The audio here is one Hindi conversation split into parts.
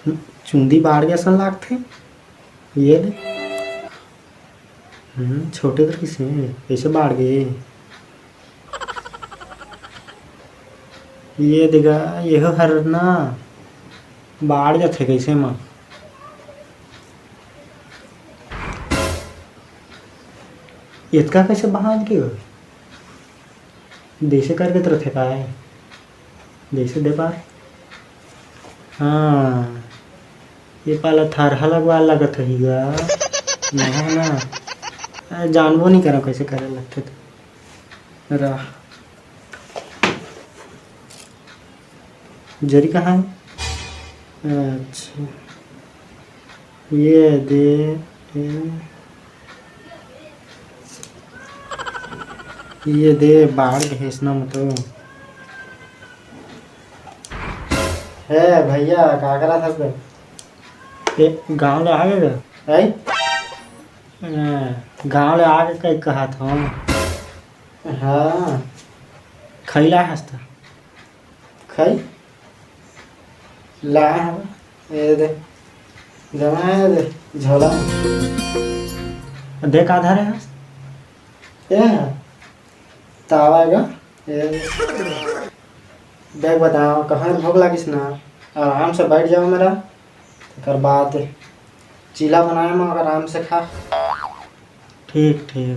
चुंदी बाढ़ गया सन लागथे। ये ले। छोटे तो किसे कैसे बाढ़ गए। ये देगा यह हर ना बाढ़ जाते कैसे माँ इतका कैसे बांध के देसे करके तो रखे पाए जैसे दे पार। हाँ ये पाला थारहा लगवा लगत होगा नहीं ना जानबो नहीं करो कैसे करे लगते तो राह जरी कहाँ है। अच्छा ये दे ये दे बाढ़ भेजना मतलब है भैया क्या करा था तो गाँव ले आ गए गाँव ले आके कहीं कहा था। हाँ खैला हंसता खै ला ये दे जमा दे झोला देख आधार है ये तावा का देख बताओ कहाँ भूख लगिस ना आराम से बैठ जाओ मेरा कर बाद चीला बनाए में आराम से खा। ठीक ठीक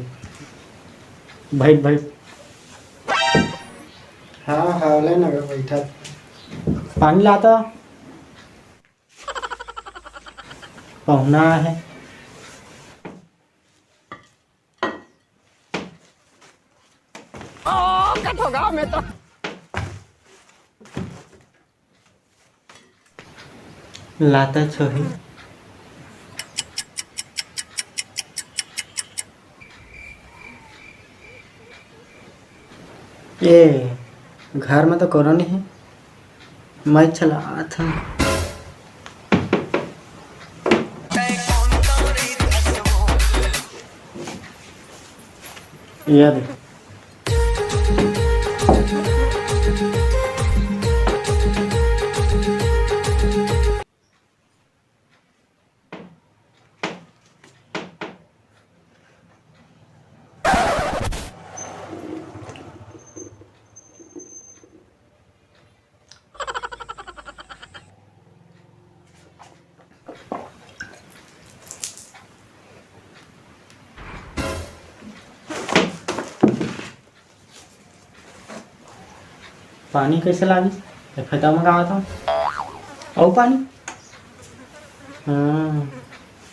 बैठ बैठ। हाँ हाँ ले ना बैठा पानी लाता पहुना है। कट होगा मैं तो लाता छोही ये घर में तो कोरोना नहीं है मैं चला था। याद पानी कैसे लागी फटा मंगावा था और पानी। हाँ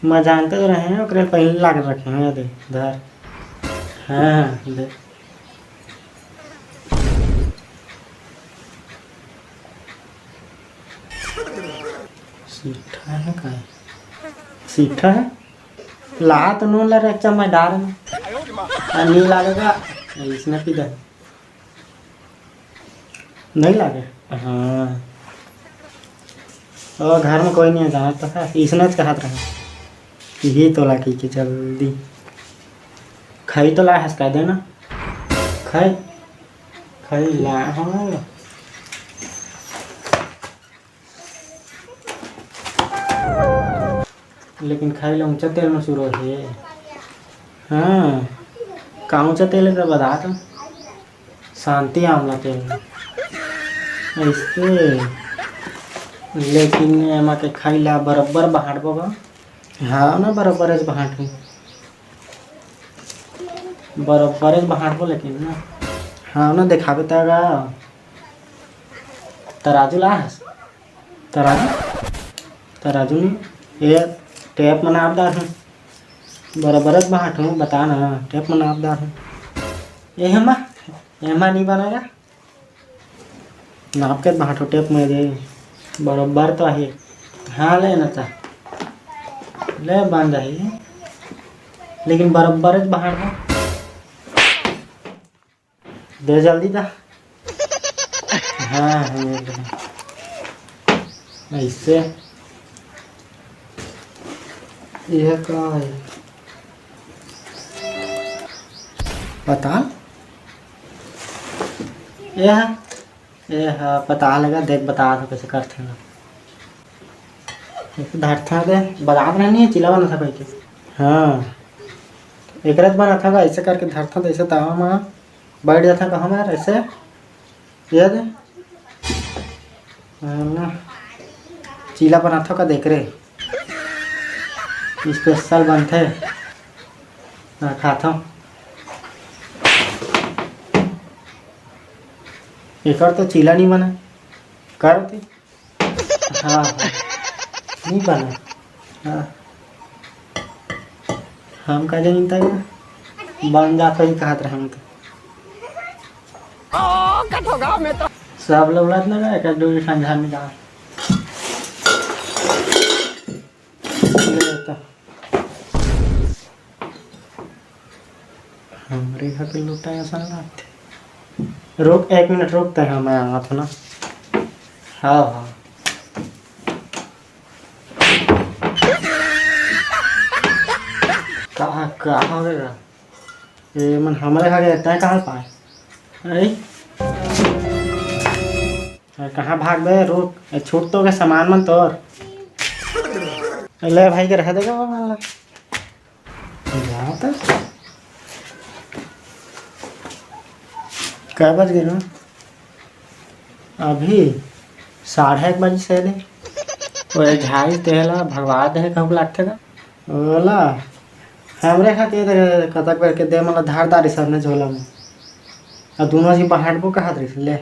मैं जानते तो रहे हैं पहले ला कर रखे हैं दे धर। हाँ दे सीठा है का सीठा है ला तो नून ला रहा चम्मच डाल में नहीं लागेगा इसने पीधा नहीं लागे। हाँ और घर में कोई नहीं जाना तो है इसने कहा रहा यही तो ला की जल्दी खाई तो ला हंसका देना खाई खाई ला। हाँ लेकिन खाई ला ऊंचा तेल में शुरू है। हाँ का ऊंचा तेल है तो बता तो शांति आमला तेल में ऐसे लेकिन एमा के खाइला बराबर बाहर बाबा। हाँ ना बराबर बाहर बराबर बाहर को लेकिन ना हाँ ना दिखावे तगा तराजू ला तराजू तराजू नहीं ये टेप में नापदार हूँ बराबर बाहर हूँ बता ना टेप में नापदार हूँ ये हेमा हेमा नहीं बनाया नाप के बाहर टेप में दे बराबर तो है। हाँ ले ना था ले बांध है लेकिन बराबर बाहर में दे जल्दी था। हाँ ऐसे यह क्या है पता यह पता लगा देख बता दो कैसे करते हैं। एक धारथा दे बारात नहीं है चिल्ला बना था भाई के। हाँ एक रात बना था ऐसे करके धरता था ऐसे तावा में बैठ जाता कहाँ में ऐसे याद है ना चीला बना था का देख रहे स्पेशल बनते खाता हूँ एक और तो चीला नहीं बना करते हाँ नहीं बना हाँ हम का जानता है बन जाता ही कहते रहे हम तो सब लोग लत ना गए क्या दूरी ठंडा में जा हमारे घर के लुटा ऐसा लाते रोक 1 मिनट रोकते हैं मैं आऊँगा था ना हाँ हाँ कहाँ हो गया ये मन हमारे घर रहता है कहाँ पाए अरे कहाँ भाग गए रुक छूट तो के सामान मन तोर ले भाई के रह देगा वो मान जाओ तो कै बज गए अभी 1:30 बजे से दे वो झाई तेला भगवा दे कहूँ लगते का ओला हमरे खा के कतक करके दे मतलब धारदारी सब ने झोला में और दोनों जी बाहर को कहा रही ले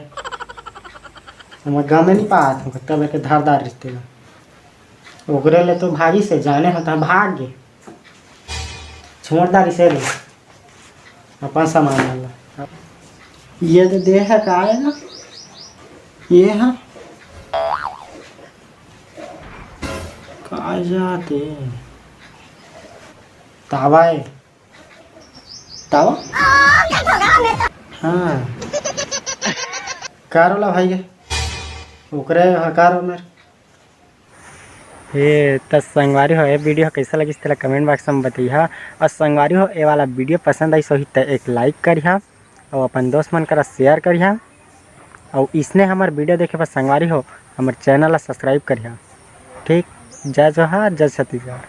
मैं गाँव में नहीं पाया था तब एक धारदार रिश्ते का ओकरे ले तो भागी से जाने होता भाग गए छोड़दारी से ले अपन सामान वाला ये तो दे है का है ना ये है का जाते तावा है तावा हाँ कारोला भाई के ओकरे हकारो मेरे ये तो संगवारी हो ये वीडियो कैसा लगी इस तरह कमेंट बॉक्स में बताइए और संगवारी हो ये वाला वीडियो पसंद आई सही तो एक लाइक करिए और अपन दोस्त मन करा शेयर करिए और इसने हमारे वीडियो देखे पर संगवारी हो हमारे चैनल सब्सक्राइब करिए ठीक जय जोहार जय छत्तीसगढ़।